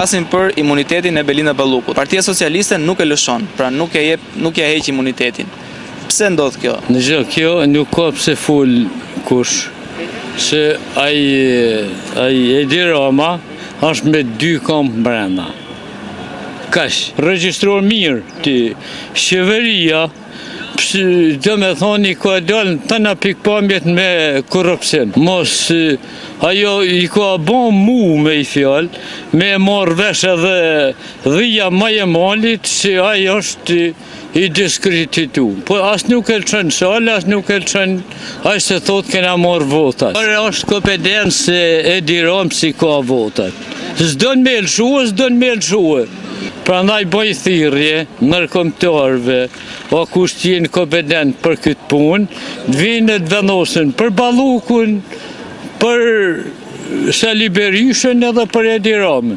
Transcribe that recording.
flasim për imunitetin e Belinda Ballukut. Partia Socialiste nuk e lëshon, pra nuk ja heq imunitetin. Pse ndodh kjo? Kjo nuk ka pse fol kush, se ai Edi Rama është me 2 kamp brenda. Kash, regjistrohet mirë ti. Qeveria, do me thoni, ka dalë të në pikpamjet me korupcion. Mos, ajo i ka bon mu me i fjallë, me marrë vesh edhe dhija ma e malit, se ajo është i diskreditu. Po as nuk e lëqën sale, as nuk e lëqën, as se thot kena marrë votat. Por është kompetencë se Edi Rama si ka votat. S'do në me lëshuë, s'do në me lëshuë. Pra ndaj bëj thirrje nërkombëtarëve, o kush t'jenë kompetent për këtë punë, vinë të vendosin për Ballukun, për Sali Berishën edhe për Edi Ramën.